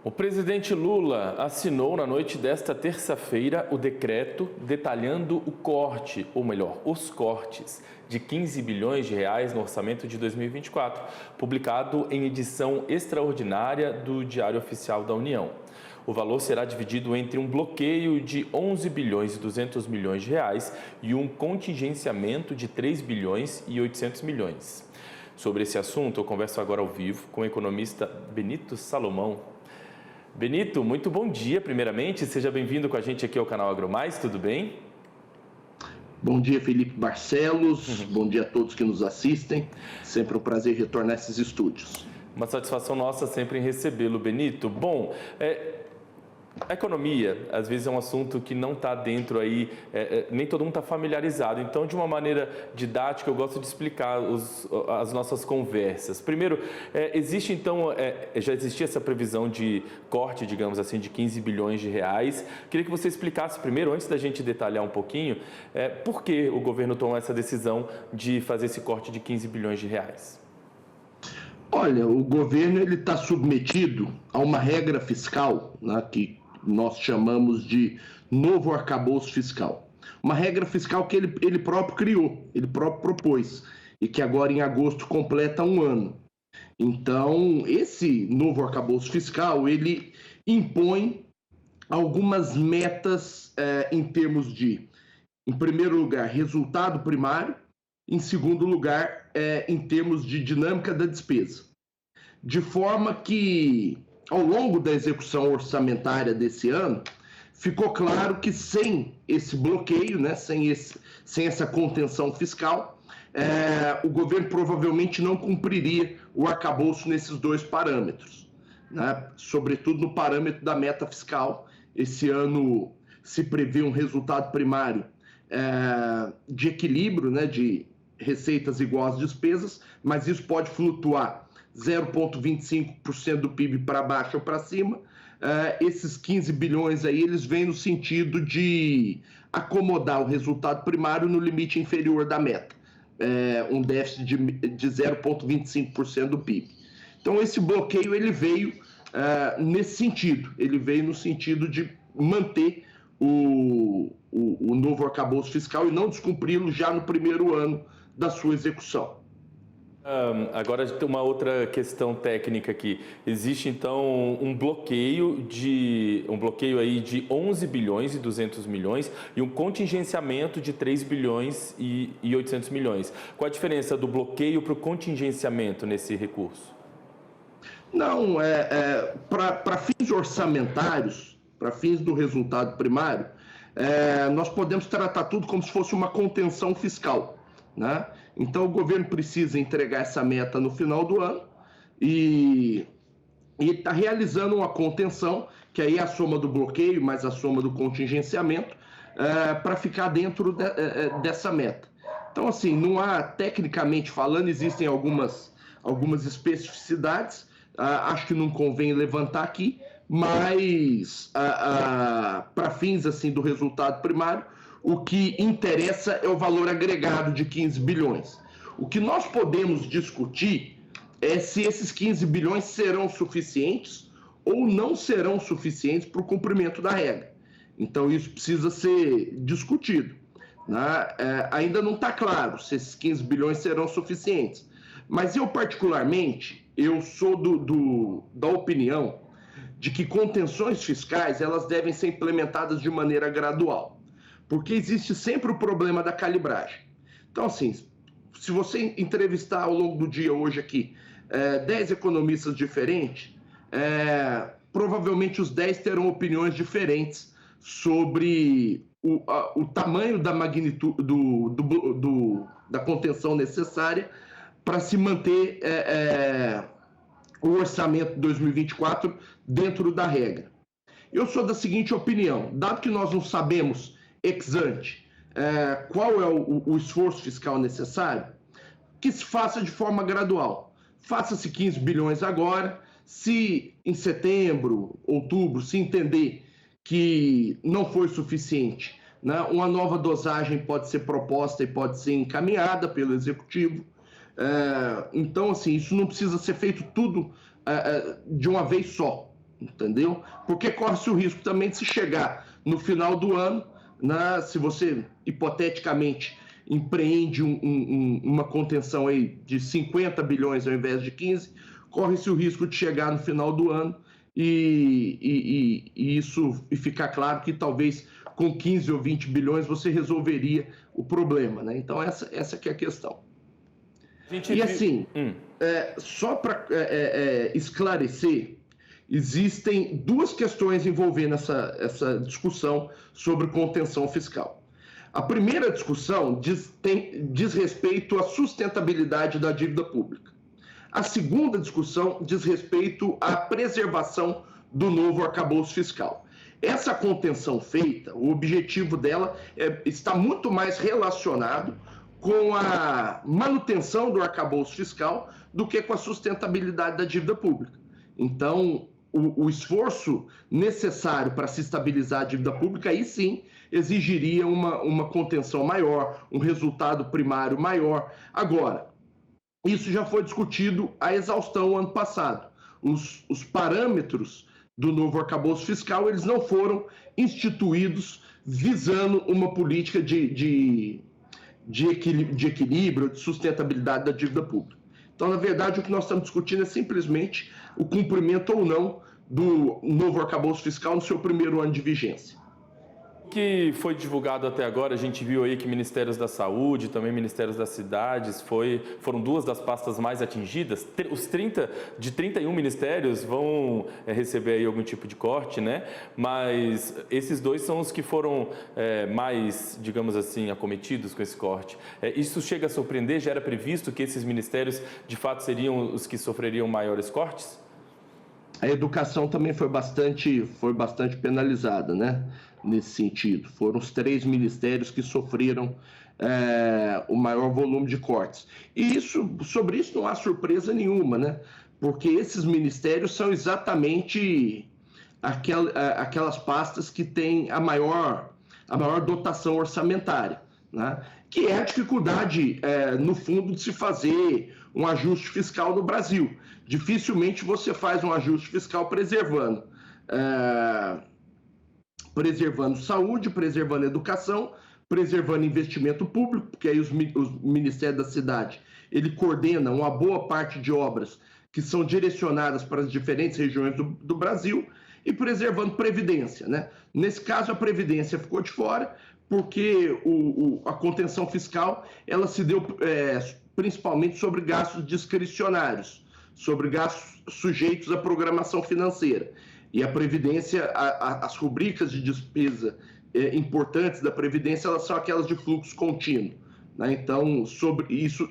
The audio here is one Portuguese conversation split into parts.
O presidente Lula assinou na noite desta terça-feira o decreto detalhando o corte, ou melhor, os cortes de 15 bilhões de reais no orçamento de 2024, publicado em edição extraordinária do Diário Oficial da União. O valor será dividido entre um bloqueio de 11 bilhões e 200 milhões de reais e um contingenciamento de 3 bilhões e 800 milhões. Sobre esse assunto, eu converso agora ao vivo com o economista Benito Salomão. Benito, muito bom dia, primeiramente. Seja bem-vindo com a gente aqui ao canal AgroMais, tudo bem? Bom dia, Felipe Barcelos. Bom dia a todos que nos assistem. Sempre um prazer retornar a esses estúdios. Uma satisfação nossa sempre em recebê-lo, Benito. Bom, a economia, às vezes, é um assunto que não está dentro aí, nem todo mundo está familiarizado. Então, de uma maneira didática, eu gosto de explicar as nossas conversas. Primeiro, existe então, já existia essa previsão de corte, digamos assim, de 15 bilhões de reais. Queria que você explicasse primeiro, antes da gente detalhar um pouquinho, por que o governo tomou essa decisão de fazer esse corte de 15 bilhões de reais. Olha, o governo está submetido a uma regra fiscal, né, que nós chamamos de novo arcabouço fiscal. Uma regra fiscal que ele próprio criou, ele próprio propôs, e que agora em agosto completa um ano. Então, esse novo arcabouço fiscal, ele impõe algumas metas em termos de, em primeiro lugar, resultado primário, em segundo lugar, em termos de dinâmica da despesa. De forma que, ao longo da execução orçamentária desse ano, ficou claro que sem esse bloqueio, né, sem essa contenção fiscal, o governo provavelmente não cumpriria o arcabouço nesses dois parâmetros, né, sobretudo no parâmetro da meta fiscal. Esse ano se prevê um resultado primário de equilíbrio, né, de receitas igual às despesas, mas isso pode flutuar 0,25% do PIB para baixo ou para cima. Esses 15 bilhões aí, eles vêm no sentido de acomodar o resultado primário no limite inferior da meta, um déficit de 0,25% do PIB. Então esse bloqueio ele veio nesse sentido, ele veio no sentido de manter o novo arcabouço fiscal e não descumpri-lo já no primeiro ano da sua execução. Agora tem uma outra questão técnica aqui. Existe então um bloqueio aí de 11 bilhões e 200 milhões e um contingenciamento de 3 bilhões e 800 milhões. Qual a diferença do bloqueio para o contingenciamento nesse recurso? Não, para fins orçamentários, para fins do resultado primário, nós podemos tratar tudo como se fosse uma contenção fiscal, né? Então o governo precisa entregar essa meta no final do ano e está realizando uma contenção, que aí é a soma do bloqueio mais a soma do contingenciamento, para ficar dentro dessa meta. Então, assim, não há, tecnicamente falando, existem algumas especificidades, acho que não convém levantar aqui, mas para fins assim do resultado primário, o que interessa é o valor agregado de 15 bilhões. O que nós podemos discutir é se esses 15 bilhões serão suficientes ou não serão suficientes para o cumprimento da regra. Então isso precisa ser discutido, né? Ainda não está claro se esses 15 bilhões serão suficientes. Mas eu, particularmente, eu sou da opinião de que contenções fiscais elas devem ser implementadas de maneira gradual, porque existe sempre o problema da calibragem. Então, assim, se você entrevistar ao longo do dia hoje aqui 10 economistas diferentes, provavelmente os 10 terão opiniões diferentes sobre o tamanho da magnitude da contenção necessária para se manter o orçamento de 2024 dentro da regra. Eu sou da seguinte opinião: dado que nós não sabemos ex ante qual é o esforço fiscal necessário, que se faça de forma gradual. Faça-se 15 bilhões agora, se em setembro, outubro, se entender que não foi suficiente, né, uma nova dosagem pode ser proposta e pode ser encaminhada pelo Executivo. Então, assim, isso não precisa ser feito tudo de uma vez só. entendeu? Porque corre-se o risco também de se chegar no final do ano, se você, hipoteticamente, empreende uma contenção aí de 50 bilhões ao invés de 15, corre-se o risco de chegar no final do ano e ficar claro que talvez com 15 ou 20 bilhões você resolveria o problema, né? Então essa que é a questão. E assim, só para esclarecer, existem duas questões envolvendo essa discussão sobre contenção fiscal. A primeira discussão diz respeito à sustentabilidade da dívida pública. A segunda discussão diz respeito à preservação do novo arcabouço fiscal. Essa contenção feita, o objetivo dela está muito mais relacionado com a manutenção do arcabouço fiscal do que com a sustentabilidade da dívida pública. Então, o esforço necessário para se estabilizar a dívida pública, aí sim, exigiria uma contenção maior, um resultado primário maior. Agora, isso já foi discutido à exaustão ano passado. Os parâmetros do novo arcabouço fiscal, eles não foram instituídos visando uma política de equilíbrio, de sustentabilidade da dívida pública. Então, na verdade, o que nós estamos discutindo é simplesmente o cumprimento ou não do novo arcabouço fiscal no seu primeiro ano de vigência. O que foi divulgado até agora, a gente viu aí que Ministérios da Saúde, também Ministérios das Cidades, foram duas das pastas mais atingidas. Os 31 ministérios vão receber aí algum tipo de corte, né? Mas esses dois são os que foram mais, digamos assim, acometidos com esse corte. Isso chega a surpreender? Já era previsto que esses ministérios, de fato, seriam os que sofreriam maiores cortes? A educação também foi bastante penalizada, né? Nesse sentido. Foram os 3 ministérios que sofreram o maior volume de cortes. E sobre isso não há surpresa nenhuma, né? Porque esses ministérios são exatamente aquelas pastas que têm a maior dotação orçamentária, né? Que é a dificuldade, no fundo, de se fazer um ajuste fiscal no Brasil. Dificilmente você faz um ajuste fiscal preservando saúde, preservando educação, preservando investimento público, porque aí o Ministério da Cidade, ele coordena uma boa parte de obras que são direcionadas para as diferentes regiões do Brasil, e preservando previdência, né? Nesse caso, a previdência ficou de fora, porque a contenção fiscal, ela se deu principalmente sobre gastos discricionários, sobre gastos sujeitos à programação financeira. E a Previdência, as rubricas de despesa importantes da Previdência, elas são aquelas de fluxo contínuo, né? Então, sobre isso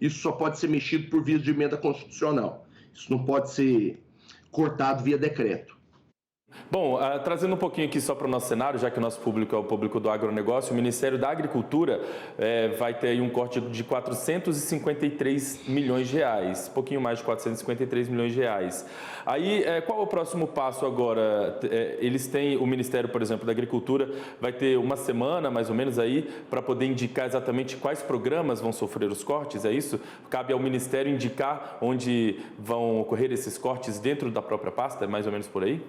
só pode ser mexido por via de emenda constitucional. Isso não pode ser cortado via decreto. Bom, trazendo um pouquinho aqui só para o nosso cenário, já que o nosso público é o público do agronegócio, o Ministério da Agricultura vai ter aí um corte de 453 milhões de reais, um pouquinho mais de 453 milhões de reais. Aí, qual é o próximo passo agora? Eles têm, o Ministério, por exemplo, da Agricultura, vai ter uma semana, mais ou menos, aí, para poder indicar exatamente quais programas vão sofrer os cortes, é isso? Cabe ao Ministério indicar onde vão ocorrer esses cortes dentro da própria pasta, é mais ou menos por aí?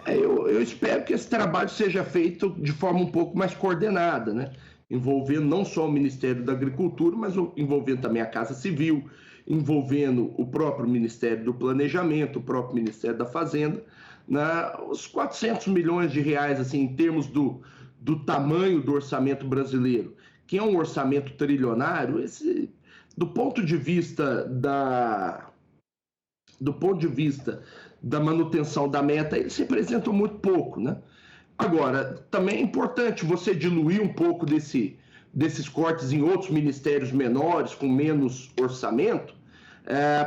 Eu espero que esse trabalho seja feito de forma um pouco mais coordenada, né? Envolvendo não só o Ministério da Agricultura, mas envolvendo também a Casa Civil, envolvendo o próprio Ministério do Planejamento, o próprio Ministério da Fazenda, né? Os 400 milhões de reais, assim, em termos do tamanho do orçamento brasileiro, que é um orçamento trilionário, do ponto de vista da manutenção da meta, eles representam muito pouco, né? Agora, também é importante você diluir um pouco desses cortes em outros ministérios menores, com menos orçamento,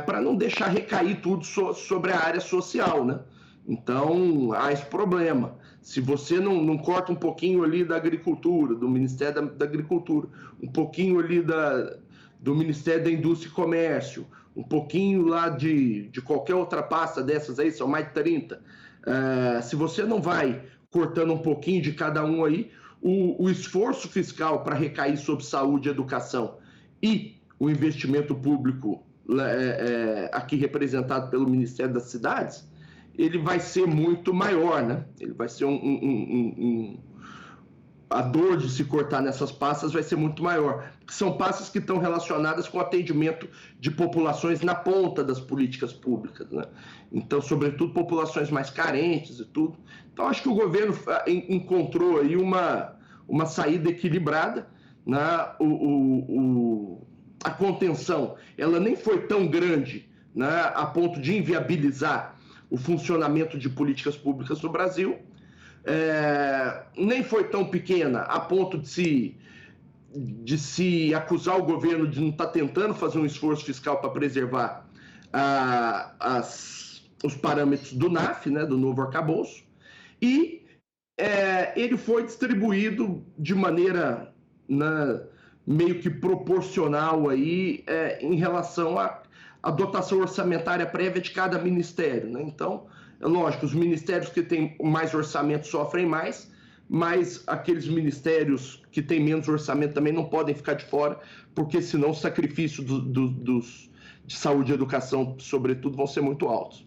para não deixar recair tudo sobre a área social, né? Então, há esse problema. Se você não corta um pouquinho ali da agricultura, do Ministério da Agricultura, um pouquinho ali do Ministério da Indústria e Comércio, um pouquinho lá de qualquer outra pasta dessas aí, são mais de 30. Se você não vai cortando um pouquinho de cada um aí, o esforço fiscal para recair sobre saúde e educação e o investimento público aqui representado pelo Ministério das Cidades, ele vai ser muito maior, né? Ele vai ser a dor de se cortar nessas pastas vai ser muito maior, porque são pastas que estão relacionadas com o atendimento de populações na ponta das políticas públicas, né? Então, sobretudo, populações mais carentes e tudo. Então, acho que o governo encontrou aí uma saída equilibrada, né? A contenção, ela nem foi tão grande, né, a ponto de inviabilizar o funcionamento de políticas públicas no Brasil, nem foi tão pequena a ponto de se acusar o governo de não estar tentando fazer um esforço fiscal para preservar os parâmetros do NAF, né, do novo arcabouço, e ele foi distribuído de maneira, né, meio que proporcional aí, em relação à dotação orçamentária prévia de cada ministério, né? Então, é lógico, os ministérios que têm mais orçamento sofrem mais, mas aqueles ministérios que têm menos orçamento também não podem ficar de fora, porque senão o sacrifício de saúde e educação, sobretudo, vão ser muito altos.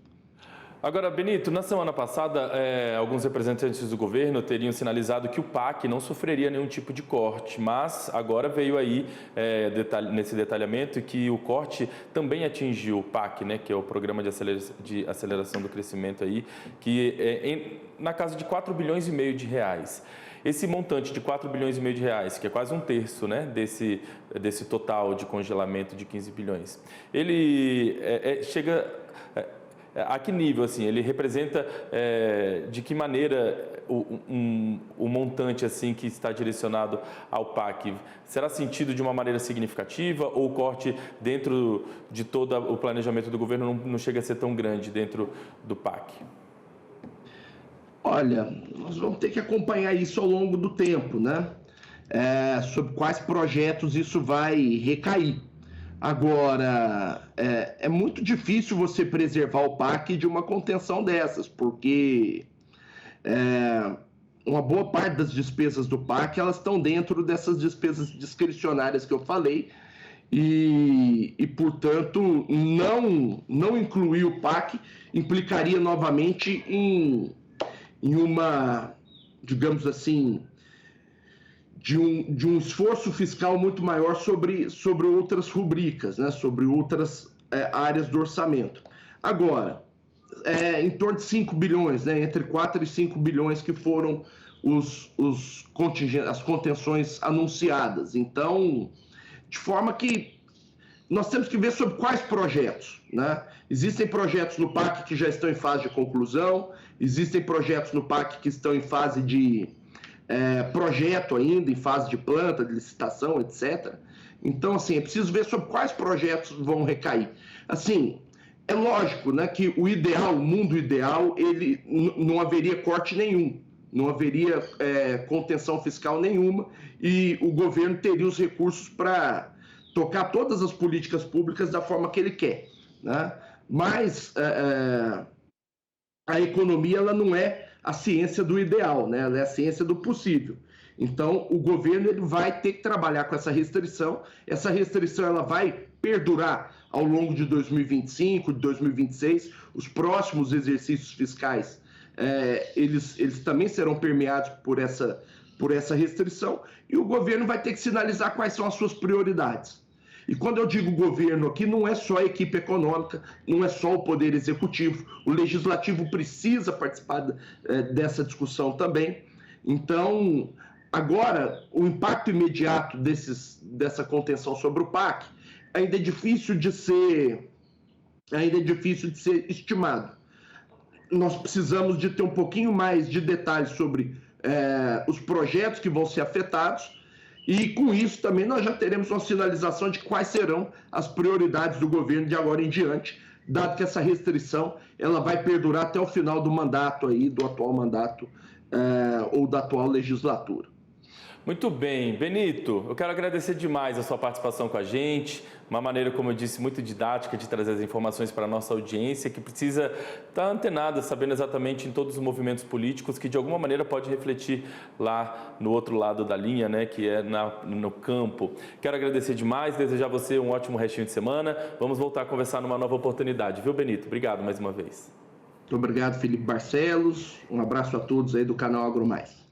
Agora, Benito, na semana passada, alguns representantes do governo teriam sinalizado que o PAC não sofreria nenhum tipo de corte, mas agora veio aí, nesse detalhamento, que o corte também atingiu o PAC, né, que é o Programa de Aceleração do Crescimento, aí, que na casa de 4 bilhões e meio de reais. Esse montante de 4 bilhões e meio de reais, que é quase um terço, né, desse total de congelamento de 15 bilhões, ele chega... A que nível, assim, ele representa de que maneira o montante assim que está direcionado ao PAC será sentido de uma maneira significativa ou o corte dentro de todo o planejamento do governo não chega a ser tão grande dentro do PAC? Olha, nós vamos ter que acompanhar isso ao longo do tempo, né? Sobre quais projetos isso vai recair. Agora, é muito difícil você preservar o PAC de uma contenção dessas, porque uma boa parte das despesas do PAC elas estão dentro dessas despesas discricionárias que eu falei e portanto, não incluir o PAC implicaria novamente em uma, digamos assim, de um esforço fiscal muito maior sobre outras rubricas, né? Sobre outras áreas do orçamento. Agora, em torno de 5 bilhões, né? Entre 4 e 5 bilhões que foram as contenções anunciadas. Então, de forma que nós temos que ver sobre quais projetos, né? Existem projetos no PAC que já estão em fase de conclusão, existem projetos no PAC que estão em fase de projeto ainda, em fase de planta, de licitação, etc. Então, assim, é preciso ver sobre quais projetos vão recair. Assim, é lógico, né, que o ideal, o mundo ideal, ele não haveria corte nenhum, não haveria contenção fiscal nenhuma e o governo teria os recursos para tocar todas as políticas públicas da forma que ele quer, né? Mas a economia ela não é a ciência do ideal, né? Ela é a ciência do possível. Então, o governo ele vai ter que trabalhar com essa restrição. Essa restrição ela vai perdurar ao longo de 2025, de 2026. Os próximos exercícios fiscais, eles também serão permeados por essa restrição. E o governo vai ter que sinalizar quais são as suas prioridades. E quando eu digo governo aqui, não é só a equipe econômica, não é só o poder executivo, o legislativo precisa participar dessa discussão também. Então, agora, o impacto imediato dessa contenção sobre o PAC ainda é difícil de ser estimado. Nós precisamos de ter um pouquinho mais de detalhes sobre os projetos que vão ser afetados. E com isso também nós já teremos uma sinalização de quais serão as prioridades do governo de agora em diante, dado que essa restrição ela vai perdurar até o final do mandato aí, do atual mandato ou da atual legislatura. Muito bem, Benito, eu quero agradecer demais a sua participação com a gente, uma maneira, como eu disse, muito didática de trazer as informações para a nossa audiência, que precisa estar antenada, sabendo exatamente em todos os movimentos políticos, que de alguma maneira pode refletir lá no outro lado da linha, né, que é no campo. Quero agradecer demais, desejar a você um ótimo restinho de semana. Vamos voltar a conversar numa nova oportunidade, viu, Benito? Obrigado mais uma vez. Muito obrigado, Felipe Barcelos. Um abraço a todos aí do canal AgroMais.